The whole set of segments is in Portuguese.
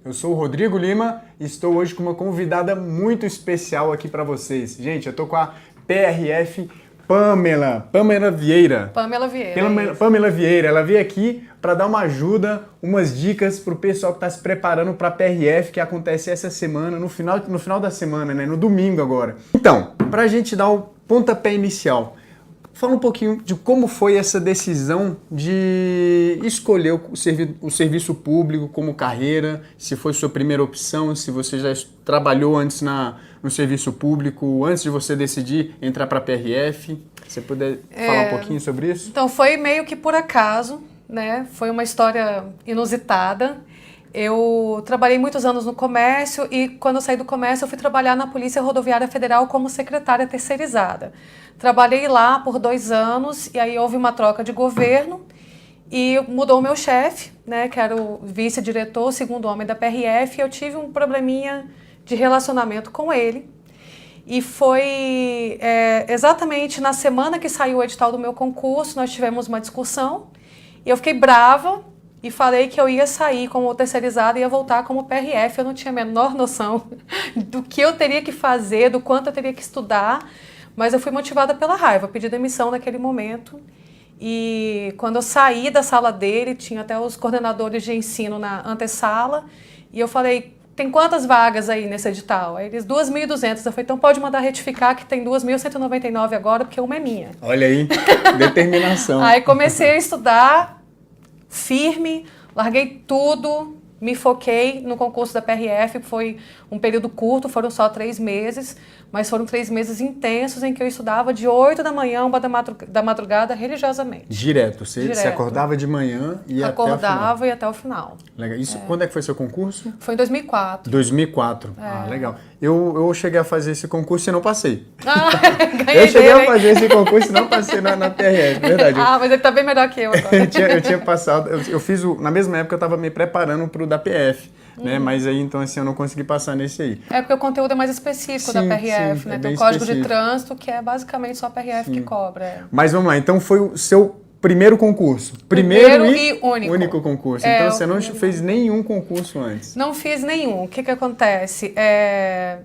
Eu sou o Rodrigo Lima e estou hoje com uma convidada muito especial aqui para vocês. Gente, eu tô com a PRF Pamela Vieira. Pamela Vieira, ela veio aqui para dar uma ajuda, umas dicas para o pessoal que está se preparando para a PRF que acontece essa semana, no final da semana, né? No domingo agora. Então, para a gente dar o pontapé inicial, fala um pouquinho de como foi essa decisão de escolher o serviço público como carreira, se foi sua primeira opção, se você já trabalhou antes no serviço público, antes de você decidir entrar para a PRF. Você puder falar um pouquinho sobre isso? Então, foi meio que por acaso, né? Foi uma história inusitada. Eu trabalhei muitos anos no comércio e quando eu saí do comércio eu fui trabalhar na Polícia Rodoviária Federal como secretária terceirizada. Trabalhei lá por 2 anos e aí houve uma troca de governo e mudou o meu chefe, né, que era o vice-diretor, segundo homem da PRF, e eu tive um probleminha de relacionamento com ele. E foi exatamente na semana que saiu o edital do meu concurso, nós tivemos uma discussão e eu fiquei brava e falei que eu ia sair como terceirizada e ia voltar como PRF. Eu não tinha a menor noção do que eu teria que fazer, do quanto eu teria que estudar, mas eu fui motivada pela raiva, pedi demissão naquele momento. E quando eu saí da sala dele, tinha até os coordenadores de ensino na antessala, e eu falei, tem quantas vagas aí nesse edital? Aí eles, 2.200. Eu falei, então pode mandar retificar que tem 2.199 agora, porque uma é minha. Olha aí, determinação. Aí comecei a estudar firme, larguei tudo, me foquei no concurso da PRF, foi um período curto, foram só 3 meses, mas foram 3 meses intensos em que eu estudava de 8 da manhã a 1 da madrugada religiosamente. Direto? Você acordava de manhã e ia até o final? Acordava e até o final. Legal. Isso, quando é que foi seu concurso? Foi em 2004. 2004. Ah, legal. Eu cheguei a fazer esse concurso e não passei. Ganhei eu cheguei a fazer esse concurso e não passei na PRF, verdade. Mas ele tá bem melhor que eu agora. eu tinha passado, eu fiz na mesma época eu estava me preparando para o da PF, né? Mas aí então assim eu não consegui passar nesse aí. É porque o conteúdo é mais específico da PRF, né? Tem o Código de Trânsito, que é basicamente só a PRF que cobra. Mas vamos lá, então foi o seu primeiro concurso. Primeiro e único concurso. Então você não fez nenhum concurso antes. Não fiz nenhum. O que acontece?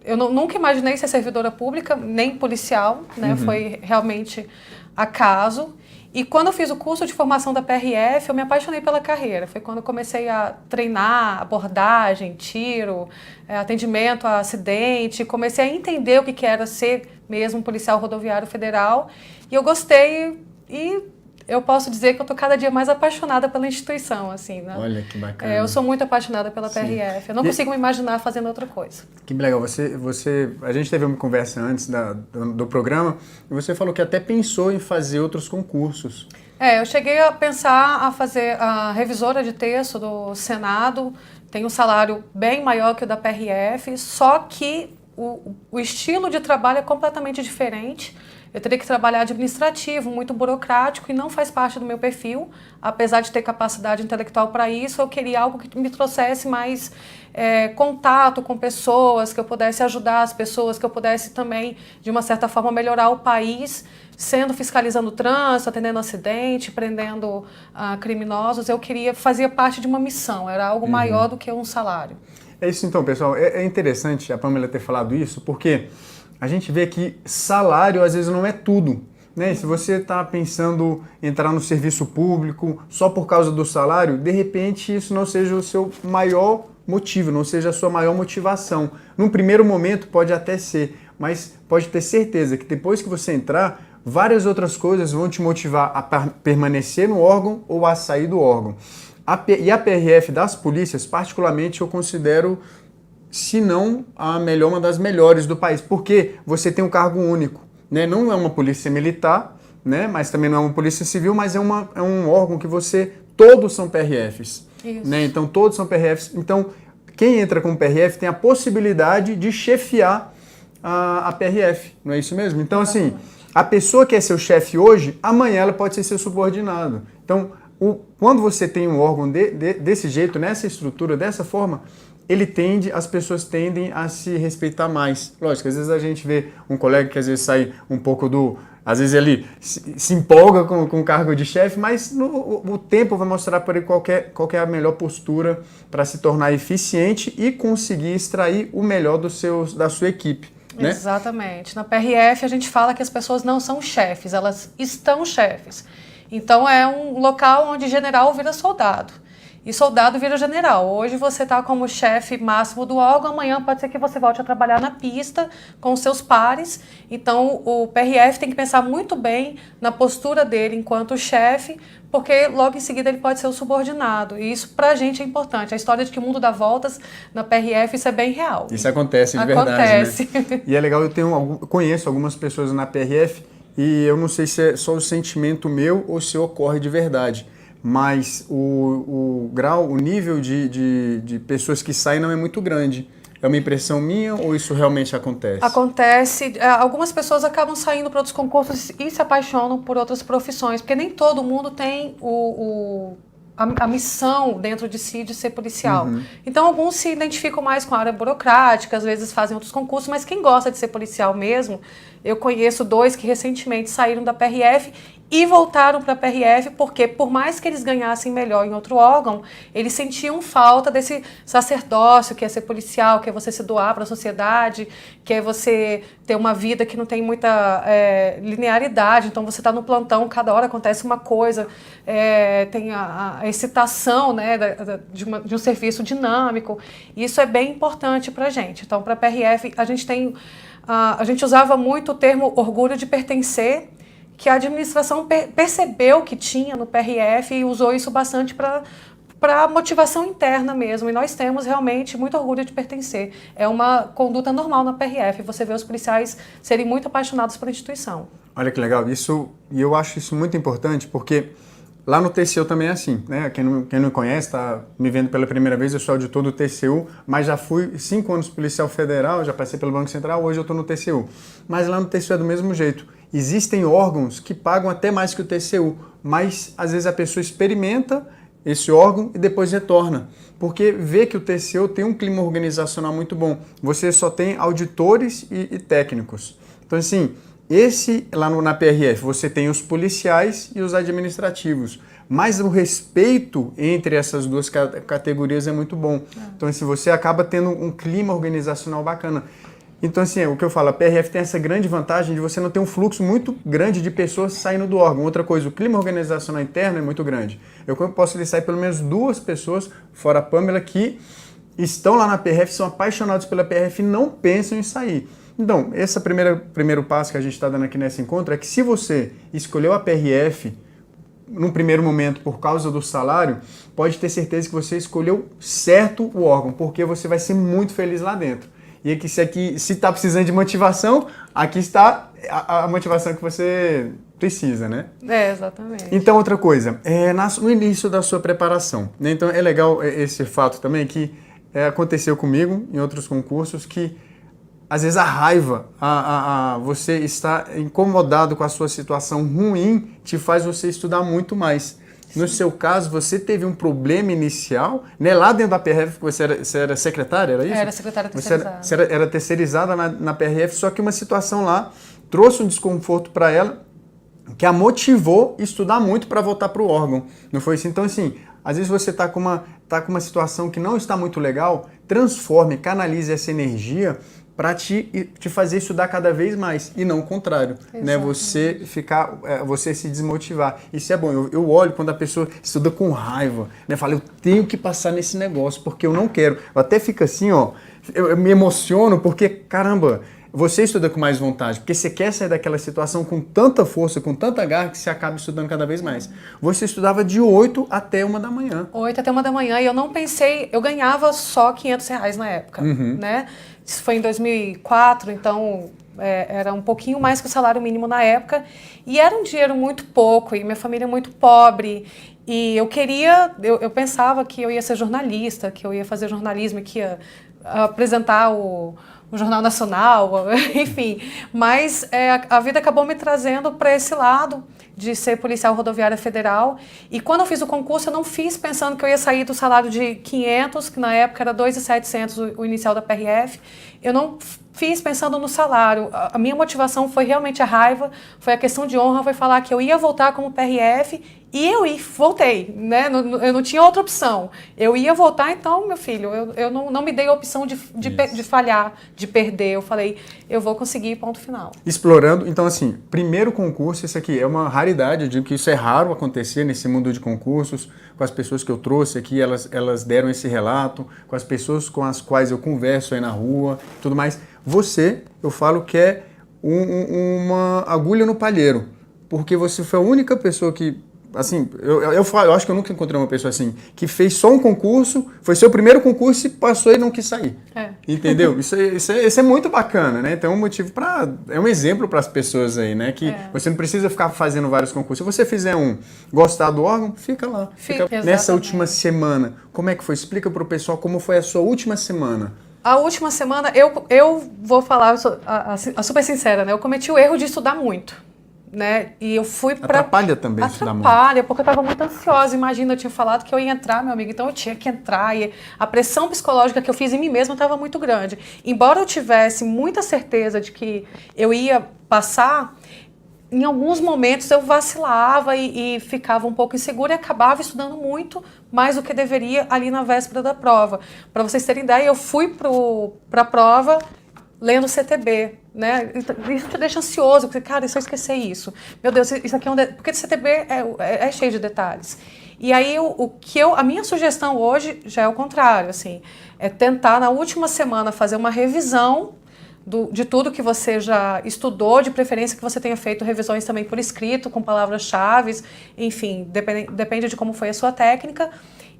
Eu nunca imaginei ser servidora pública, nem policial, né? Foi realmente acaso. E quando eu fiz o curso de formação da PRF, eu me apaixonei pela carreira. Foi quando eu comecei a treinar abordagem, tiro, atendimento a acidente. Comecei a entender o que era ser mesmo um policial rodoviário federal. E eu gostei e eu posso dizer que eu estou cada dia mais apaixonada pela instituição, assim, né? Olha que bacana. Eu sou muito apaixonada pela PRF. Eu não consigo me imaginar fazendo outra coisa. Que legal. A gente teve uma conversa antes do programa e você falou que até pensou em fazer outros concursos. Eu cheguei a pensar a fazer a revisora de texto do Senado. Tem um salário bem maior que o da PRF, só que o estilo de trabalho é completamente diferente. Eu teria que trabalhar administrativo, muito burocrático, e não faz parte do meu perfil. Apesar de ter capacidade intelectual para isso, eu queria algo que me trouxesse mais contato com pessoas, que eu pudesse ajudar as pessoas, que eu pudesse também, de uma certa forma, melhorar o país, fiscalizando o trânsito, atendendo acidente, prendendo criminosos. Fazia parte de uma missão, era algo maior do que um salário. É isso então, pessoal. É interessante a Pamela ter falado isso, porque a gente vê que salário às vezes não é tudo, né? Se você está pensando em entrar no serviço público só por causa do salário, de repente isso não seja o seu maior motivo, não seja a sua maior motivação. Num primeiro momento pode até ser, mas pode ter certeza que depois que você entrar, várias outras coisas vão te motivar a permanecer no órgão ou a sair do órgão. E a PRF das polícias, particularmente, eu considero, se não uma das melhores do país, porque você tem um cargo único, né? Não é uma polícia militar, né? Mas também não é uma polícia civil, mas é um órgão que todos são PRFs, né? Então todos são PRFs, então quem entra como PRF tem a possibilidade de chefiar a PRF, não é isso mesmo? Então assim, a pessoa que é seu chefe hoje, amanhã ela pode ser seu subordinado. Então quando você tem um órgão desse jeito, nessa estrutura, dessa forma, as pessoas tendem a se respeitar mais. Lógico, às vezes a gente vê um colega que às vezes sai um pouco às vezes ele se empolga com o cargo de chefe, mas o tempo vai mostrar para ele qual que é a melhor postura para se tornar eficiente e conseguir extrair o melhor da sua equipe. Né? Exatamente. Na PRF a gente fala que as pessoas não são chefes, elas estão chefes. Então é um local onde general vira soldado. E soldado vira general. Hoje você está como chefe máximo do órgão, amanhã pode ser que você volte a trabalhar na pista com os seus pares. Então o PRF tem que pensar muito bem na postura dele enquanto chefe, porque logo em seguida ele pode ser o subordinado. E isso pra gente é importante. A história de que o mundo dá voltas na PRF, isso é bem real. Isso acontece de acontece. Verdade, né? E é legal, eu conheço algumas pessoas na PRF e eu não sei se é só o sentimento meu ou se ocorre de verdade. Mas o grau, o nível de pessoas que saem não é muito grande. É uma impressão minha ou isso realmente acontece? Acontece. Algumas pessoas acabam saindo para outros concursos e se apaixonam por outras profissões, porque nem todo mundo tem a missão dentro de si de ser policial. Uhum. Então, alguns se identificam mais com a área burocrática, às vezes fazem outros concursos, mas quem gosta de ser policial mesmo, eu conheço 2 que recentemente saíram da PRF e voltaram para a PRF porque, por mais que eles ganhassem melhor em outro órgão, eles sentiam falta desse sacerdócio que é ser policial, que é você se doar para a sociedade, que é você ter uma vida que não tem muita linearidade. Então, você está no plantão, cada hora acontece uma coisa, tem a excitação, né, de um serviço dinâmico. E isso é bem importante para a gente. Então, para a PRF, a gente usava muito o termo orgulho de pertencer, que a administração percebeu que tinha no PRF e usou isso bastante para motivação interna mesmo. E nós temos realmente muito orgulho de pertencer. É uma conduta normal na PRF, você vê os policiais serem muito apaixonados pela instituição. Olha que legal, e eu acho isso muito importante porque lá no TCU também é assim, né? Quem não me conhece, está me vendo pela primeira vez, eu sou auditor do TCU, mas já fui 5 anos policial federal, já passei pelo Banco Central, hoje eu estou no TCU. Mas lá no TCU é do mesmo jeito. Existem órgãos que pagam até mais que o TCU, mas às vezes a pessoa experimenta esse órgão e depois retorna, porque vê que o TCU tem um clima organizacional muito bom. Você só tem auditores e técnicos. Então assim, lá na PRF você tem os policiais e os administrativos, mas o respeito entre essas 2 categorias é muito bom. Então assim, você acaba tendo um clima organizacional bacana. Então, assim, o que eu falo, a PRF tem essa grande vantagem de você não ter um fluxo muito grande de pessoas saindo do órgão. Outra coisa, o clima organizacional interno é muito grande. Eu posso listar pelo menos 2 pessoas, fora a Pamela, que estão lá na PRF, são apaixonados pela PRF e não pensam em sair. Então, esse primeiro passo que a gente está dando aqui nesse encontro é que se você escolheu a PRF num primeiro momento por causa do salário, pode ter certeza que você escolheu certo o órgão, porque você vai ser muito feliz lá dentro. E aqui, se está precisando de motivação, aqui está a motivação que você precisa, né? Exatamente. Então, outra coisa, no início da sua preparação, né? Então é legal esse fato também que aconteceu comigo em outros concursos, que às vezes a raiva, você estar incomodado com a sua situação ruim, te faz você estudar muito mais. No seu caso, você teve um problema inicial, né? Lá dentro da PRF, você era secretária, era isso? Era secretária terceirizada. Você era terceirizada na PRF, só que uma situação lá trouxe um desconforto para ela que a motivou a estudar muito para voltar para o órgão. Não foi assim? Então, assim, às vezes você está com uma situação que não está muito legal, transforme, canalize essa energia para te fazer estudar cada vez mais, e não o contrário, né? Você se desmotivar. Isso é bom. Eu olho quando a pessoa estuda com raiva, né? Falo, eu tenho que passar nesse negócio, porque eu não quero. Eu até fico assim, ó, eu me emociono, porque, caramba, você estuda com mais vontade, porque você quer sair daquela situação com tanta força, com tanta garra, que você acaba estudando cada vez mais. Você estudava de 8 até 1 da manhã. 8 até 1 da manhã, e eu não pensei, eu ganhava só R$500 na época, né? Isso foi em 2004, então era um pouquinho mais que o salário mínimo na época, e era um dinheiro muito pouco, e minha família é muito pobre, e eu pensava que eu ia ser jornalista, que eu ia fazer jornalismo, que ia apresentar o Jornal Nacional, enfim. Mas a vida acabou me trazendo para esse lado de ser policial rodoviária federal. E quando eu fiz o concurso, eu não fiz pensando que eu ia sair do salário de 500, que na época era 2.700 o inicial da PRF. Eu não fiz pensando no salário. A minha motivação foi realmente a raiva, foi a questão de honra, foi falar que eu ia voltar como PRF e voltei, né? Eu não tinha outra opção. Eu ia voltar, então, meu filho, eu não me dei a opção de falhar, de perder. Eu falei, eu vou conseguir, ponto final. Explorando, então assim, primeiro concurso, isso aqui é uma raridade, eu digo que isso é raro acontecer nesse mundo de concursos, com as pessoas que eu trouxe aqui, elas deram esse relato, com as pessoas com as quais eu converso aí na rua, tudo mais. Você, eu falo que é uma agulha no palheiro, porque você foi a única pessoa que, assim, eu acho que eu nunca encontrei uma pessoa assim, que fez só um concurso, foi seu primeiro concurso e passou e não quis sair. Entendeu? Isso é muito bacana, né? Então é um motivo é um exemplo para as pessoas aí, né? Que você não precisa ficar fazendo vários concursos. Se você fizer gostar do órgão, fica lá. Fica nessa última semana. Como é que foi? Explica para o pessoal como foi a sua última semana. A última semana, eu vou falar, eu sou super sincera, né? Eu cometi o erro de estudar muito, né? E eu fui para... Atrapalha também estudar muito. Atrapalha, porque eu estava muito ansiosa. Imagina, eu tinha falado que eu ia entrar, meu amigo, então eu tinha que entrar. E a pressão psicológica que eu fiz em mim mesma estava muito grande. Embora eu tivesse muita certeza de que eu ia passar, em alguns momentos eu vacilava e ficava um pouco insegura e acabava estudando muito mais do que deveria ali na véspera da prova. Para vocês terem ideia, eu fui para a prova lendo CTB, né? Isso te deixa ansioso, porque, cara, se eu esquecer isso, meu Deus, isso aqui é porque CTB é cheio de detalhes. E aí, a minha sugestão hoje já é o contrário, assim, é tentar na última semana fazer uma revisão de tudo que você já estudou, de preferência que você tenha feito revisões também por escrito, com palavras-chave, enfim, depende de como foi a sua técnica.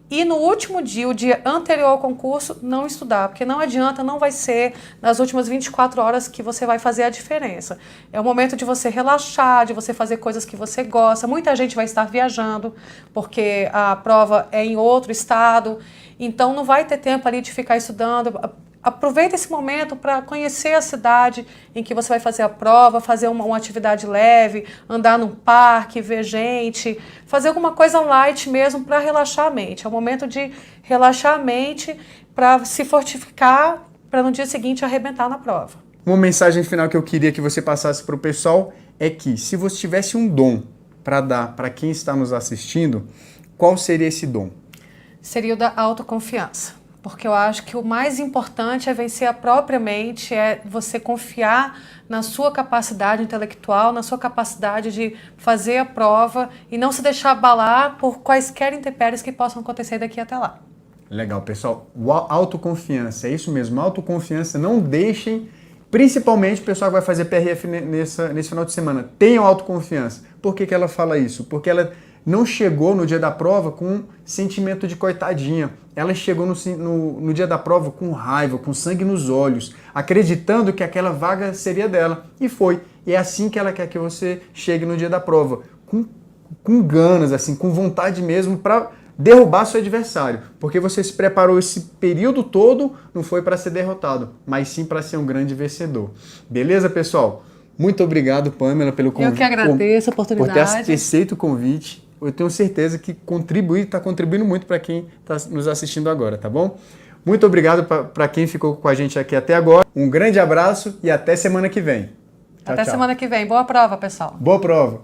E no último dia, o dia anterior ao concurso, não estudar, porque não adianta, não vai ser nas últimas 24 horas que você vai fazer a diferença. É o momento de você relaxar, de você fazer coisas que você gosta. Muita gente vai estar viajando, porque a prova é em outro estado, então não vai ter tempo ali de ficar estudando. Aproveita esse momento para conhecer a cidade em que você vai fazer a prova, fazer uma atividade leve, andar num parque, ver gente, fazer alguma coisa light mesmo para relaxar a mente. É o momento de relaxar a mente para se fortificar para no dia seguinte arrebentar na prova. Uma mensagem final que eu queria que você passasse para o pessoal é que se você tivesse um dom para dar para quem está nos assistindo, qual seria esse dom? Seria o da autoconfiança. Porque eu acho que o mais importante é vencer a própria mente, é você confiar na sua capacidade intelectual, na sua capacidade de fazer a prova e não se deixar abalar por quaisquer intempéries que possam acontecer daqui até lá. Legal, pessoal. Autoconfiança, é isso mesmo. Autoconfiança, não deixem, principalmente o pessoal que vai fazer PRF nesse final de semana, tenham autoconfiança. Por que ela fala isso? Porque ela não chegou no dia da prova com sentimento de coitadinha. Ela chegou no dia da prova com raiva, com sangue nos olhos, acreditando que aquela vaga seria dela. E foi. E é assim que ela quer que você chegue no dia da prova. Com ganas, assim, com vontade mesmo para derrubar seu adversário. Porque você se preparou esse período todo, não foi para ser derrotado, mas sim para ser um grande vencedor. Beleza, pessoal? Muito obrigado, Pamela, pelo convite. Eu que agradeço a oportunidade. Por ter aceito o convite. Eu tenho certeza que está contribuindo muito para quem está nos assistindo agora, tá bom? Muito obrigado para quem ficou com a gente aqui até agora. Um grande abraço e até semana que vem. Tchau, tchau. Semana que vem. Boa prova, pessoal. Boa prova.